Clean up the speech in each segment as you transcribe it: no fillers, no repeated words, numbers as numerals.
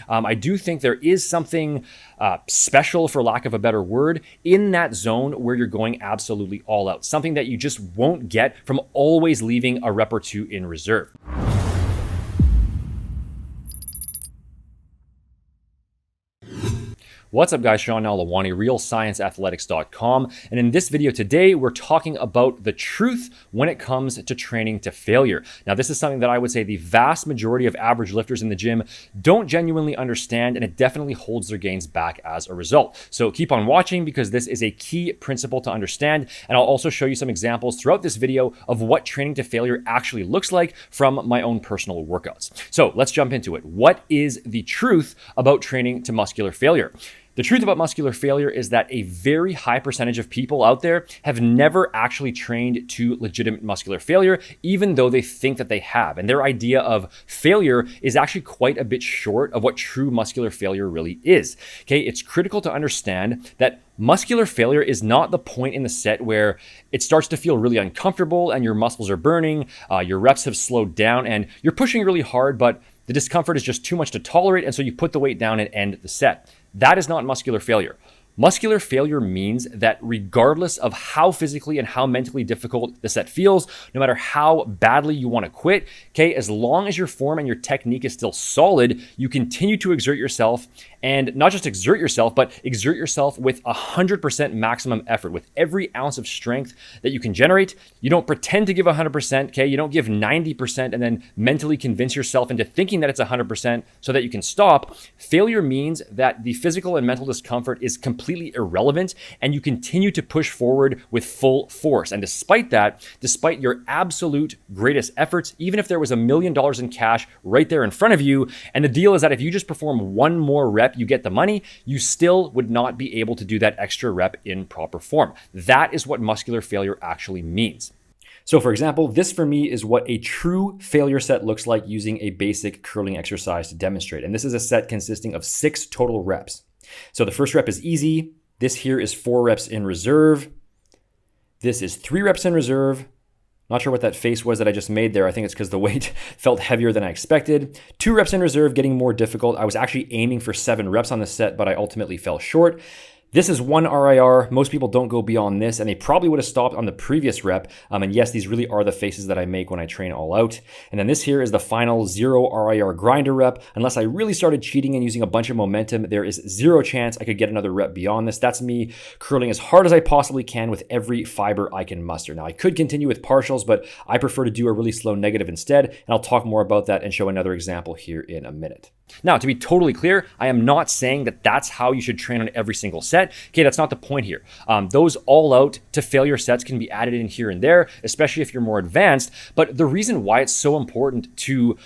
I do think there is something special, for lack of a better word, in that zone where you're going absolutely all out. Something that you just won't get from always leaving a rep or two in reserve. What's up, guys? Sean Nalawani, RealScienceAthletics.com. And in this video today, we're talking about the truth when it comes to training to failure. Now, this is something that I would say the vast majority of average lifters in the gym don't genuinely understand, and it definitely holds their gains back as a result. So keep on watching, because this is a key principle to understand. And I'll also show you some examples throughout this video of what training to failure actually looks like from my own personal workouts. So let's jump into it. What is the truth about training to muscular failure? The truth about muscular failure is that a very high percentage of people out there have never actually trained to legitimate muscular failure, even though they think that they have. And their idea of failure is actually quite a bit short of what true muscular failure really is. Okay, it's critical to understand that muscular failure is not the point in the set where it starts to feel really uncomfortable and your muscles are burning, your reps have slowed down, and you're pushing really hard, but the discomfort is just too much to tolerate, and so you put the weight down and end the set. That is not muscular failure. Muscular failure means that regardless of how physically and how mentally difficult the set feels, no matter how badly you want to quit, okay, as long as your form and your technique is still solid, you continue to exert yourself, and not just exert yourself, but exert yourself with 100% maximum effort, with every ounce of strength that you can generate. You don't pretend to give 100%, okay? You don't give 90% and then mentally convince yourself into thinking that it's 100% so that you can stop. Failure means that the physical and mental discomfort is completely irrelevant, and you continue to push forward with full force. And despite that, despite your absolute greatest efforts, even if there was $1 million in cash right there in front of you, and the deal is that if you just perform one more rep, you get the money, you still would not be able to do that extra rep in proper form. That is what muscular failure actually means. So for example, this for me is what a true failure set looks like using a basic curling exercise to demonstrate. And this is a set consisting of 6 total reps. So the first rep is easy. This here is 4 reps in reserve. This is 3 reps in reserve. Not sure what that face was that I just made there. I think it's because the weight felt heavier than I expected. 2 reps in reserve, getting more difficult. I was actually aiming for 7 reps on the set, but I ultimately fell short. This is 1 RIR. Most people don't go beyond this, and they probably would have stopped on the previous rep. And yes, these really are the faces that I make when I train all out. And then this here is the final 0 RIR grinder rep. Unless I really started cheating and using a bunch of momentum, there is 0 chance I could get another rep beyond this. That's me curling as hard as I possibly can with every fiber I can muster. Now, I could continue with partials, but I prefer to do a really slow negative instead, and I'll talk more about that and show another example here in a minute. Now, to be totally clear, I am not saying that that's how you should train on every single set. Okay, that's not the point here. Those all out to failure sets can be added in here and there, especially if you're more advanced. But the reason why it's so important to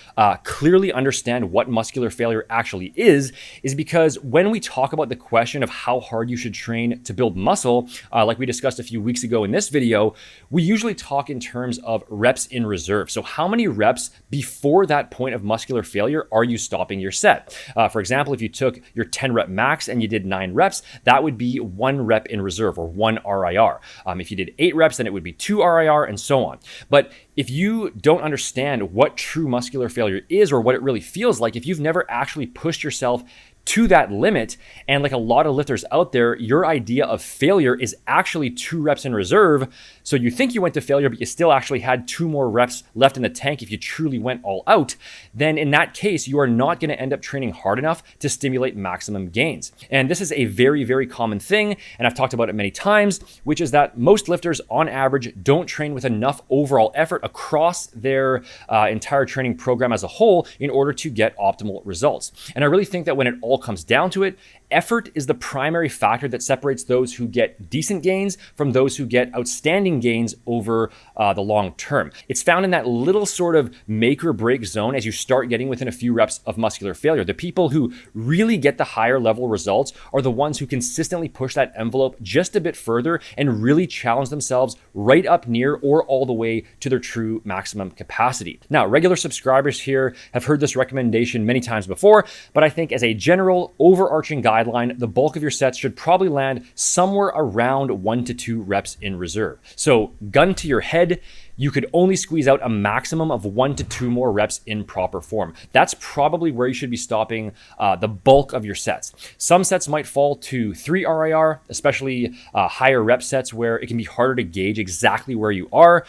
clearly understand what muscular failure actually is because when we talk about the question of how hard you should train to build muscle, like we discussed a few weeks ago in this video, we usually talk in terms of reps in reserve. So how many reps before that point of muscular failure are you stopping your set? For example, if you took your 10 rep max and you did 9 reps, that would be 1 rep in reserve, or 1 RIR. If you did 8 reps, then it would be 2 RIR, and so on. But if you don't understand what true muscular failure is, or what it really feels like, if you've never actually pushed yourself to that limit, and like a lot of lifters out there, your idea of failure is actually 2 reps in reserve. So you think you went to failure, but you still actually had 2 more reps left in the tank if you truly went all out. Then in that case, you are not going to end up training hard enough to stimulate maximum gains. And this is a very, very common thing, and I've talked about it many times, which is that most lifters on average don't train with enough overall effort across their entire training program as a whole in order to get optimal results. And I really think that when it all comes down to it, effort is the primary factor that separates those who get decent gains from those who get outstanding gains over the long term. It's found in that little sort of make or break zone as you start getting within a few reps of muscular failure. The people who really get the higher level results are the ones who consistently push that envelope just a bit further and really challenge themselves right up near or all the way to their true maximum capacity. Now, regular subscribers here have heard this recommendation many times before, but I think as a general overarching guideline, the bulk of your sets should probably land somewhere around 1 to 2 reps in reserve. So gun to your head, you could only squeeze out a maximum of 1 to 2 more reps in proper form. That's probably where you should be stopping the bulk of your sets. Some sets might fall to 3 RIR, especially higher rep sets where it can be harder to gauge exactly where you are.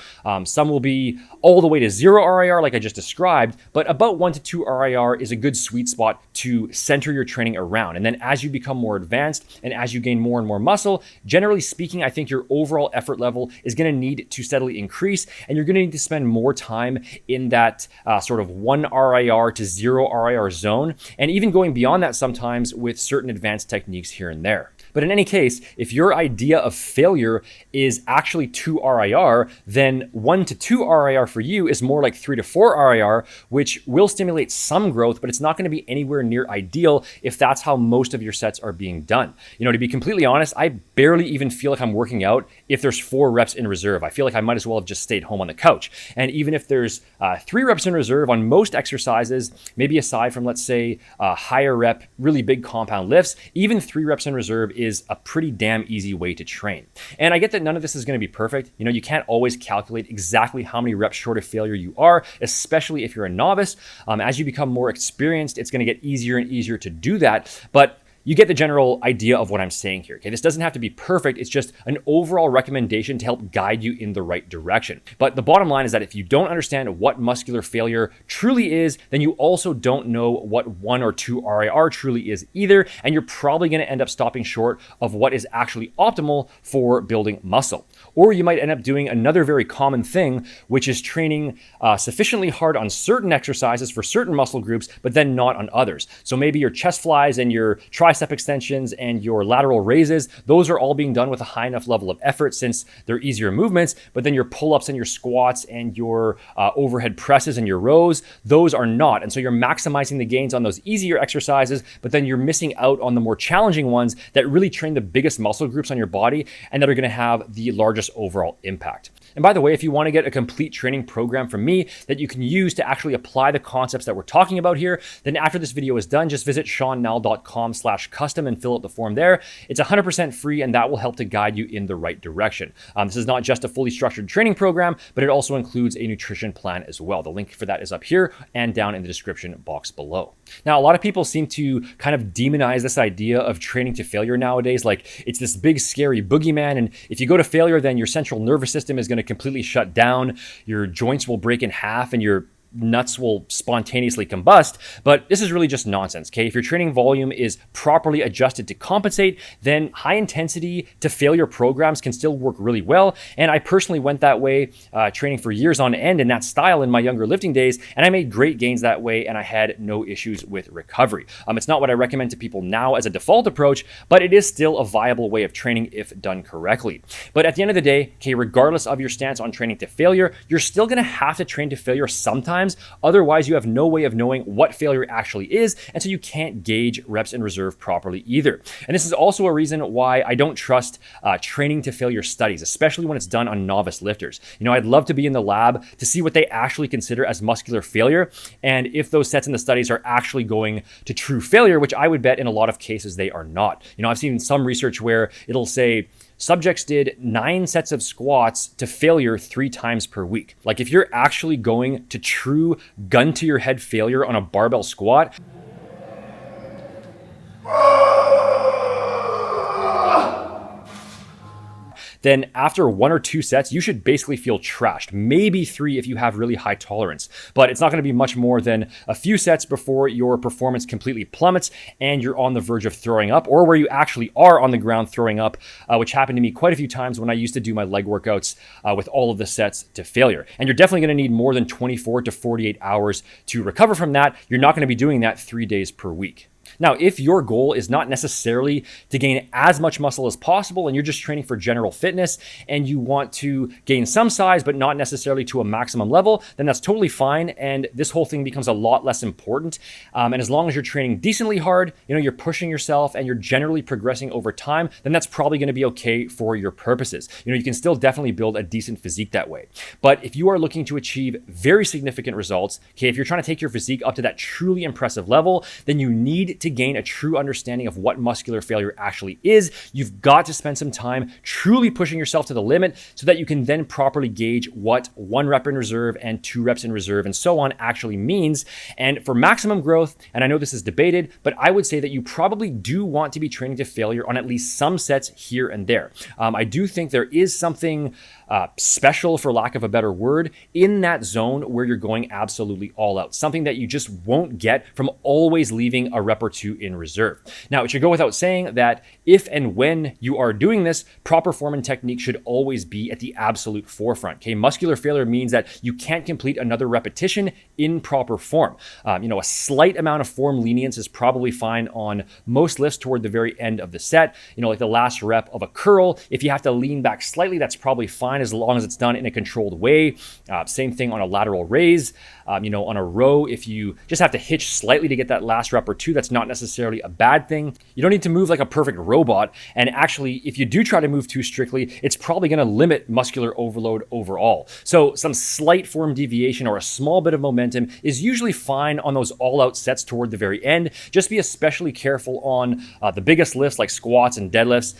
Some will be all the way to 0 RIR like I just described, but about 1 to 2 RIR is a good sweet spot to center your training around. And then as you become more advanced and as you gain more and more muscle, generally speaking, I think your overall effort level is going to need to steadily increase, and you're going to need to spend more time in that sort of 1 RIR to 0 RIR zone, and even going beyond that sometimes with certain advanced techniques here and there. But in any case, if your idea of failure is actually 2 RIR, then 1 to 2 RIR for you is more like 3 to 4 RIR, which will stimulate some growth, but it's not going to be anywhere near ideal if that's how most of your sets are being done. You know, to be completely honest, I barely even feel like I'm working out if there's 4 reps in reserve. I feel like I might as well have just stayed home on the couch. And even if there's 3 reps in reserve on most exercises, maybe aside from, let's say, higher rep, really big compound lifts, even 3 reps in reserve is a pretty damn easy way to train. And I get that none of this is going to be perfect. You know, you can't always calculate exactly how many reps short of failure you are, especially if you're a novice. As you become more experienced, it's going to get easier and easier to do that. But you get the general idea of what I'm saying here. Okay, this doesn't have to be perfect. It's just an overall recommendation to help guide you in the right direction. But the bottom line is that if you don't understand what muscular failure truly is, then you also don't know what 1 or 2 RIR truly is either, and you're probably going to end up stopping short of what is actually optimal for building muscle. Or you might end up doing another very common thing, which is training sufficiently hard on certain exercises for certain muscle groups, but then not on others. So maybe your chest flies and your tricep extensions and your lateral raises, those are all being done with a high enough level of effort since they're easier movements, but then your pull-ups and your squats and your overhead presses and your rows, those are not. And so you're maximizing the gains on those easier exercises, but then you're missing out on the more challenging ones that really train the biggest muscle groups on your body and that are going to have the largest overall impact. And by the way, if you want to get a complete training program from me that you can use to actually apply the concepts that we're talking about here, then after this video is done, just visit seannell.com/custom and fill out the form there. It's 100% free, and that will help to guide you in the right direction. This is not just a fully structured training program, but it also includes a nutrition plan as well. The link for that is up here and down in the description box below. Now, a lot of people seem to kind of demonize this idea of training to failure nowadays, like it's this big scary boogeyman, and if you go to failure, then your central nervous system is going to completely shut down, your joints will break in half, and your nuts will spontaneously combust. But this is really just nonsense, okay? If your training volume is properly adjusted to compensate, then high intensity to failure programs can still work really well. And I personally went that way, training for years on end in that style in my younger lifting days, and I made great gains that way, and I had no issues with recovery. It's not what I recommend to people now as a default approach, but it is still a viable way of training if done correctly. But at the end of the day, okay, regardless of your stance on training to failure, you're still gonna have to train to failure sometimes. Otherwise, you have no way of knowing what failure actually is, and so you can't gauge reps in reserve properly either. And this is also a reason why I don't trust training to failure studies, especially when it's done on novice lifters. You know, I'd love to be in the lab to see what they actually consider as muscular failure, and if those sets in the studies are actually going to true failure, which I would bet in a lot of cases they are not. You know, I've seen some research where it'll say, subjects did 9 sets of squats to failure 3 times per week. Like if you're actually going to true gun to your head failure on a barbell squat, then after 1 or 2 sets, you should basically feel trashed. Maybe 3 if you have really high tolerance, but it's not gonna be much more than a few sets before your performance completely plummets and you're on the verge of throwing up, or where you actually are on the ground throwing up, which happened to me quite a few times when I used to do my leg workouts with all of the sets to failure. And you're definitely gonna need more than 24 to 48 hours to recover from that. You're not gonna be doing that 3 days per week. Now, if your goal is not necessarily to gain as much muscle as possible and you're just training for general fitness and you want to gain some size but not necessarily to a maximum level, then that's totally fine, and this whole thing becomes a lot less important. And as long as you're training decently hard, you know, you're pushing yourself and you're generally progressing over time, then that's probably going to be okay for your purposes. You know, you can still definitely build a decent physique that way. But if you are looking to achieve very significant results, okay, if you're trying to take your physique up to that truly impressive level, then you need need to gain a true understanding of what muscular failure actually is, you've got to spend some time truly pushing yourself to the limit so that you can then properly gauge what 1 rep in reserve and 2 reps in reserve and so on actually means. And for maximum growth, and I know this is debated, but I would say that you probably do want to be training to failure on at least some sets here and there. I do think there is something special, for lack of a better word, in that zone where you're going absolutely all out, something that you just won't get from always leaving a rep or 2 in reserve. Now, it should go without saying that if and when you are doing this, proper form and technique should always be at the absolute forefront. Okay, muscular failure means that you can't complete another repetition in proper form. A slight amount of form lenience is probably fine on most lifts toward the very end of the set. Like the last rep of a curl, if you have to lean back slightly, that's probably fine as long as it's done in a controlled way. Same thing on a lateral raise. On a row, if you just have to hitch slightly to get that last rep or 2, that's not necessarily a bad thing. You don't need to move like a perfect robot. And actually, if you do try to move too strictly, it's probably going to limit muscular overload overall. So some slight form deviation or a small bit of momentum is usually fine on those all-out sets toward the very end. Just be especially careful on the biggest lifts like squats and deadlifts.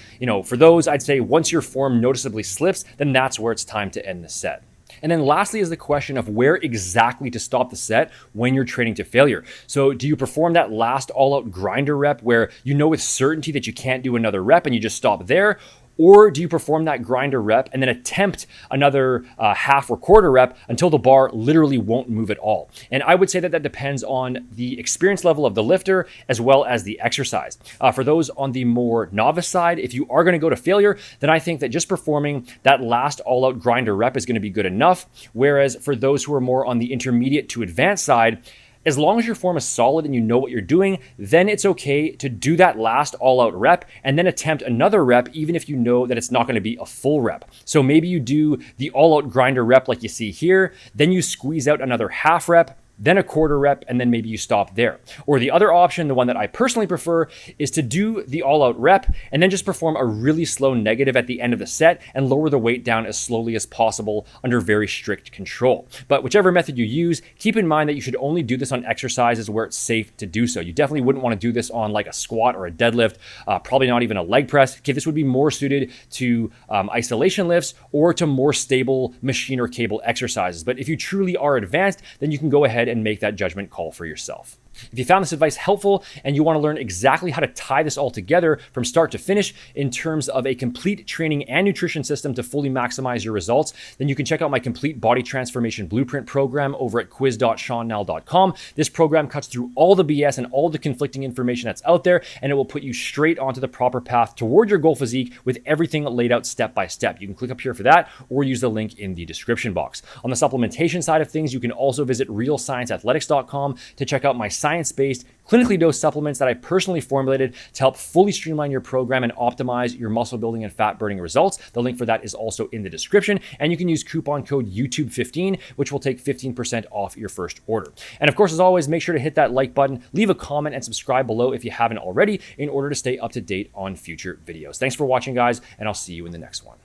For those, I'd say once your form noticeably slips, then that's where it's time to end the set. And then lastly is the question of where exactly to stop the set when you're training to failure. So do you perform that last all-out grinder rep where you know with certainty that you can't do another rep and you just stop there? Or do you perform that grinder rep and then attempt another half or quarter rep until the bar literally won't move at all? And I would say that depends on the experience level of the lifter as well as the exercise. For those on the more novice side, if you are going to go to failure, then I think that just performing that last all-out grinder rep is going to be good enough. Whereas for those who are more on the intermediate to advanced side, as long as your form is solid and you know what you're doing, then it's okay to do that last all-out rep and then attempt another rep, even if you know that it's not going to be a full rep. So maybe you do the all-out grinder rep like you see here, then you squeeze out another half rep, then a quarter rep, and then maybe you stop there. Or the other option, the one that I personally prefer, is to do the all-out rep and then just perform a really slow negative at the end of the set and lower the weight down as slowly as possible under very strict control. But whichever method you use, keep in mind that you should only do this on exercises where it's safe to do so. You definitely wouldn't want to do this on like a squat or a deadlift, probably not even a leg press. Okay, this would be more suited to isolation lifts or to more stable machine or cable exercises. But if you truly are advanced, then you can go ahead and make that judgment call for yourself. If you found this advice helpful and you want to learn exactly how to tie this all together from start to finish in terms of a complete training and nutrition system to fully maximize your results, then you can check out my complete body transformation blueprint program over at quiz.seannell.com. This program cuts through all the BS and all the conflicting information that's out there, and it will put you straight onto the proper path toward your goal physique with everything laid out step by step. You can click up here for that or use the link in the description box. On the supplementation side of things, you can also visit realscienceathletics.com to check out my science-based, clinically dosed supplements that I personally formulated to help fully streamline your program and optimize your muscle building and fat burning results. The link for that is also in the description, and you can use coupon code YouTube15, which will take 15% off your first order. And of course, as always, make sure to hit that like button, leave a comment, and subscribe below if you haven't already in order to stay up to date on future videos. Thanks for watching, guys, and I'll see you in the next one.